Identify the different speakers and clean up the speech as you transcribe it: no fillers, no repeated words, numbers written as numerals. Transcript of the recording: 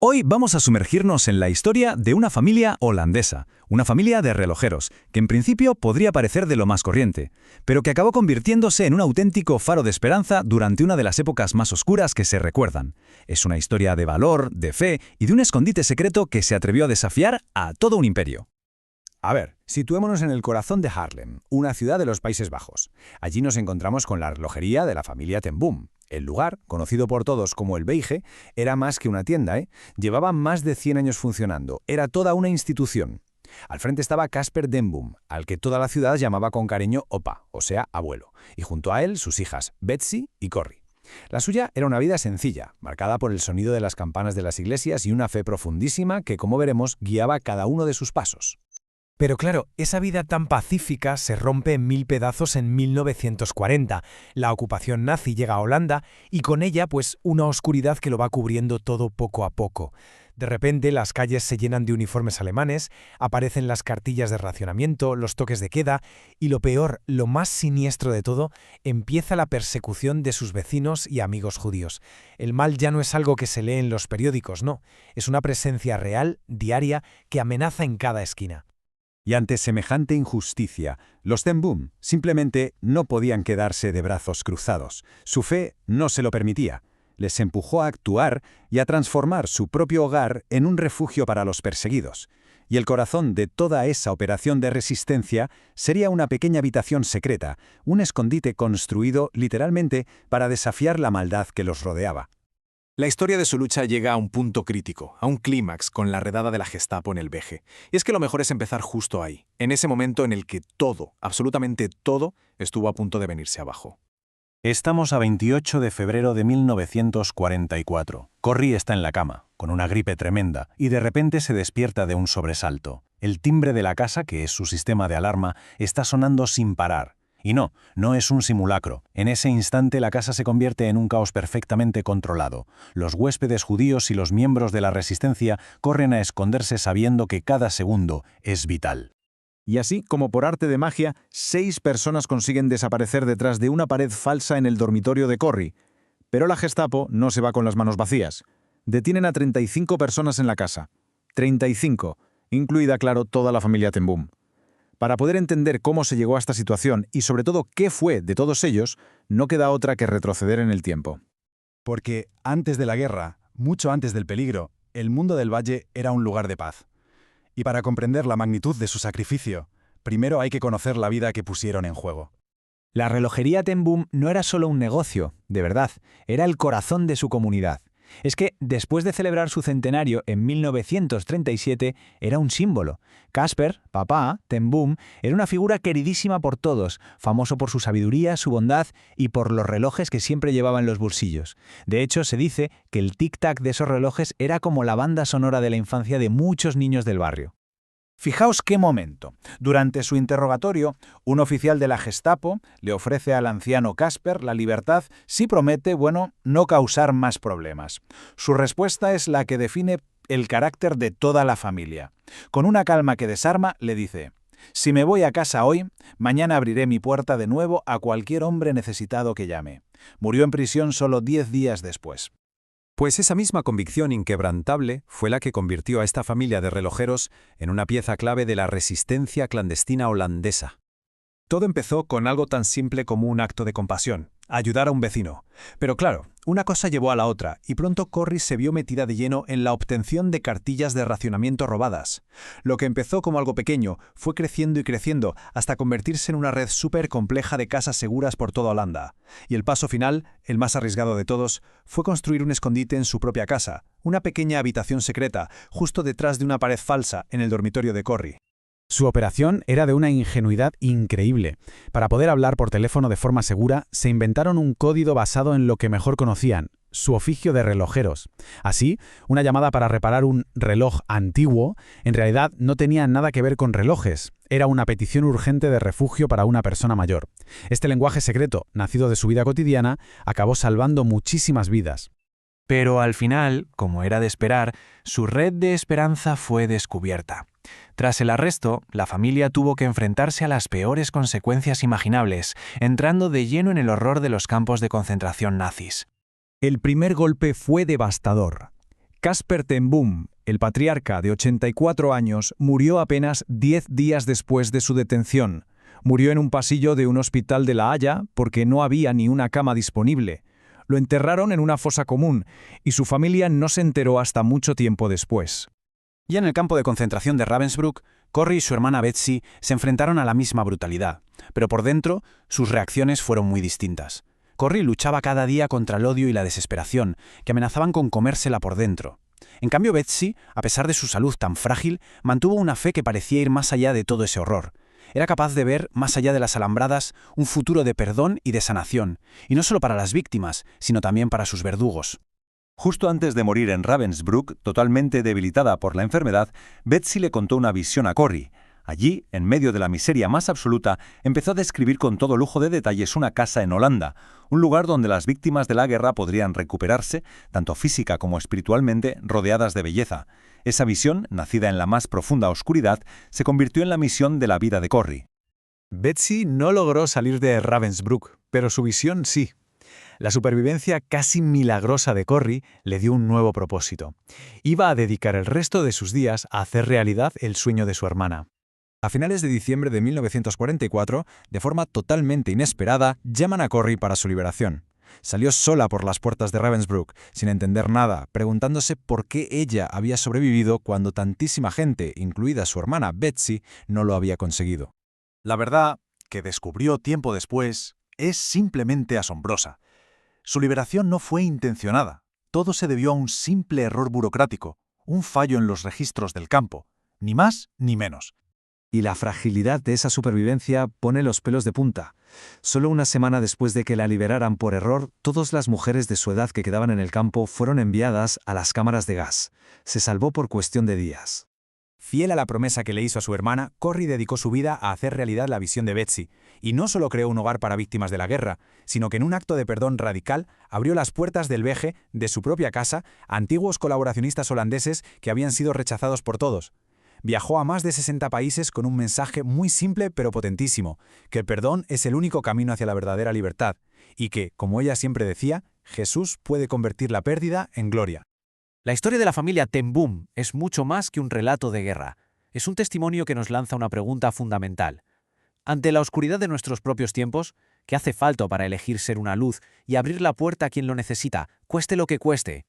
Speaker 1: Hoy vamos a sumergirnos en la historia de una familia holandesa, una familia de relojeros, que en principio podría parecer de lo más corriente, pero que acabó convirtiéndose en un auténtico faro de esperanza durante una de las épocas más oscuras que se recuerdan. Es una historia de valor, de fe y de un escondite secreto que se atrevió a desafiar a todo un imperio.
Speaker 2: A ver, situémonos en el corazón de Haarlem, una ciudad de los Países Bajos. Allí nos encontramos con la relojería de la familia Ten Boom. El lugar, conocido por todos como el Beige, era más que una tienda, ¿eh? Llevaba más de 100 años funcionando, era toda una institución. Al frente estaba Casper Den Boom, al que toda la ciudad llamaba con cariño Opa, o sea, abuelo, y junto a él sus hijas, Betsy y Corrie. La suya era una vida sencilla, marcada por el sonido de las campanas de las iglesias y una fe profundísima que, como veremos, guiaba cada uno de sus pasos.
Speaker 3: Pero claro, esa vida tan pacífica se rompe en mil pedazos en 1940. La ocupación nazi llega a Holanda y con ella, pues, una oscuridad que lo va cubriendo todo poco a poco. De repente, las calles se llenan de uniformes alemanes, aparecen las cartillas de racionamiento, los toques de queda y lo peor, lo más siniestro de todo, empieza la persecución de sus vecinos y amigos judíos. El mal ya no es algo que se lee en los periódicos, no, es una presencia real, diaria, que amenaza en cada esquina.
Speaker 2: Y ante semejante injusticia, los Ten Boom simplemente no podían quedarse de brazos cruzados. Su fe no se lo permitía. Les empujó a actuar y a transformar su propio hogar en un refugio para los perseguidos. Y el corazón de toda esa operación de resistencia sería una pequeña habitación secreta, un escondite construido literalmente para desafiar la maldad que los rodeaba.
Speaker 4: La historia de su lucha llega a un punto crítico, a un clímax con la redada de la Gestapo en el Beige. Y es que lo mejor es empezar justo ahí, en ese momento en el que todo, absolutamente todo, estuvo a punto de venirse abajo.
Speaker 5: Estamos a 28 de febrero de 1944. Corrie está en la cama, con una gripe tremenda, y de repente se despierta de un sobresalto. El timbre de la casa, que es su sistema de alarma, está sonando sin parar. Y no es un simulacro. En ese instante la casa se convierte en un caos perfectamente controlado. Los huéspedes judíos y los miembros de la resistencia corren a esconderse sabiendo que cada segundo es vital.
Speaker 2: Y así, como por arte de magia, 6 personas consiguen desaparecer detrás de una pared falsa en el dormitorio de Corrie. Pero la Gestapo no se va con las manos vacías. Detienen a 35 personas en la casa. 35, incluida, claro, toda la familia Ten Boom. Para poder entender cómo se llegó a esta situación y sobre todo qué fue de todos ellos, no queda otra que retroceder en el tiempo.
Speaker 6: Porque antes de la guerra, mucho antes del peligro, el mundo del valle era un lugar de paz. Y para comprender la magnitud de su sacrificio, primero hay que conocer la vida que pusieron en juego.
Speaker 7: La relojería Ten Boom no era solo un negocio, de verdad, era el corazón de su comunidad. Es que, después de celebrar su centenario en 1937, era un símbolo. Casper, papá, Ten Boom, era una figura queridísima por todos, famoso por su sabiduría, su bondad y por los relojes que siempre llevaba en los bolsillos. De hecho, se dice que el tic-tac de esos relojes era como la banda sonora de la infancia de muchos niños del barrio.
Speaker 8: Fijaos qué momento. Durante su interrogatorio, un oficial de la Gestapo le ofrece al anciano Casper la libertad si promete, no causar más problemas. Su respuesta es la que define el carácter de toda la familia. Con una calma que desarma, le dice: «Si me voy a casa hoy, mañana abriré mi puerta de nuevo a cualquier hombre necesitado que llame». Murió en prisión solo 10 días después.
Speaker 2: Pues esa misma convicción inquebrantable fue la que convirtió a esta familia de relojeros en una pieza clave de la resistencia clandestina holandesa.
Speaker 3: Todo empezó con algo tan simple como un acto de compasión, ayudar a un vecino. Pero claro, una cosa llevó a la otra y pronto Corrie se vio metida de lleno en la obtención de cartillas de racionamiento robadas. Lo que empezó como algo pequeño fue creciendo y creciendo hasta convertirse en una red súper compleja de casas seguras por toda Holanda. Y el paso final, el más arriesgado de todos, fue construir un escondite en su propia casa, una pequeña habitación secreta, justo detrás de una pared falsa en el dormitorio de Corrie.
Speaker 7: Su operación era de una ingenuidad increíble. Para poder hablar por teléfono de forma segura, se inventaron un código basado en lo que mejor conocían, su oficio de relojeros. Así, una llamada para reparar un reloj antiguo, en realidad no tenía nada que ver con relojes. Era una petición urgente de refugio para una persona mayor. Este lenguaje secreto, nacido de su vida cotidiana, acabó salvando muchísimas vidas.
Speaker 5: Pero al final, como era de esperar, su red de esperanza fue descubierta. Tras el arresto, la familia tuvo que enfrentarse a las peores consecuencias imaginables, entrando de lleno en el horror de los campos de concentración nazis.
Speaker 7: El primer golpe fue devastador.
Speaker 1: Casper ten Boom, el patriarca de 84 años, murió apenas 10 días después de su detención. Murió en un pasillo de un hospital de La Haya porque no había ni una cama disponible. Lo enterraron en una fosa común y su familia no se enteró hasta mucho tiempo después.
Speaker 5: Ya en el campo de concentración de Ravensbrück, Corrie y su hermana Betsy se enfrentaron a la misma brutalidad, pero por dentro sus reacciones fueron muy distintas. Corrie luchaba cada día contra el odio y la desesperación, que amenazaban con comérsela por dentro. En cambio, Betsy, a pesar de su salud tan frágil, mantuvo una fe que parecía ir más allá de todo ese horror. Era capaz de ver, más allá de las alambradas, un futuro de perdón y de sanación, y no solo para las víctimas, sino también para sus verdugos.
Speaker 2: Justo antes de morir en Ravensbrück, totalmente debilitada por la enfermedad, Betsy le contó una visión a Corrie. Allí, en medio de la miseria más absoluta, empezó a describir con todo lujo de detalles una casa en Holanda, un lugar donde las víctimas de la guerra podrían recuperarse, tanto física como espiritualmente, rodeadas de belleza. Esa visión, nacida en la más profunda oscuridad, se convirtió en la misión de la vida de Corrie.
Speaker 3: Betsy no logró salir de Ravensbrück, pero su visión sí. La supervivencia casi milagrosa de Corrie le dio un nuevo propósito. Iba a dedicar el resto de sus días a hacer realidad el sueño de su hermana.
Speaker 1: A finales de diciembre de 1944, de forma totalmente inesperada, llaman a Corrie para su liberación. Salió sola por las puertas de Ravensbrück, sin entender nada, preguntándose por qué ella había sobrevivido cuando tantísima gente, incluida su hermana Betsy, no lo había conseguido.
Speaker 8: La verdad, que descubrió tiempo después, es simplemente asombrosa. Su liberación no fue intencionada. Todo se debió a un simple error burocrático, un fallo en los registros del campo, ni más ni menos.
Speaker 1: Y la fragilidad de esa supervivencia pone los pelos de punta. Solo una semana después de que la liberaran por error, todas las mujeres de su edad que quedaban en el campo fueron enviadas a las cámaras de gas. Se salvó por cuestión de días.
Speaker 2: Fiel a la promesa que le hizo a su hermana, Corrie dedicó su vida a hacer realidad la visión de Betsy, y no solo creó un hogar para víctimas de la guerra, sino que en un acto de perdón radical abrió las puertas del veje de su propia casa a antiguos colaboracionistas holandeses que habían sido rechazados por todos. Viajó a más de 60 países con un mensaje muy simple pero potentísimo, que el perdón es el único camino hacia la verdadera libertad, y que, como ella siempre decía, Jesús puede convertir la pérdida en gloria.
Speaker 9: La historia de la familia ten Boom es mucho más que un relato de guerra. Es un testimonio que nos lanza una pregunta fundamental. Ante la oscuridad de nuestros propios tiempos, ¿qué hace falta para elegir ser una luz y abrir la puerta a quien lo necesita, cueste lo que cueste?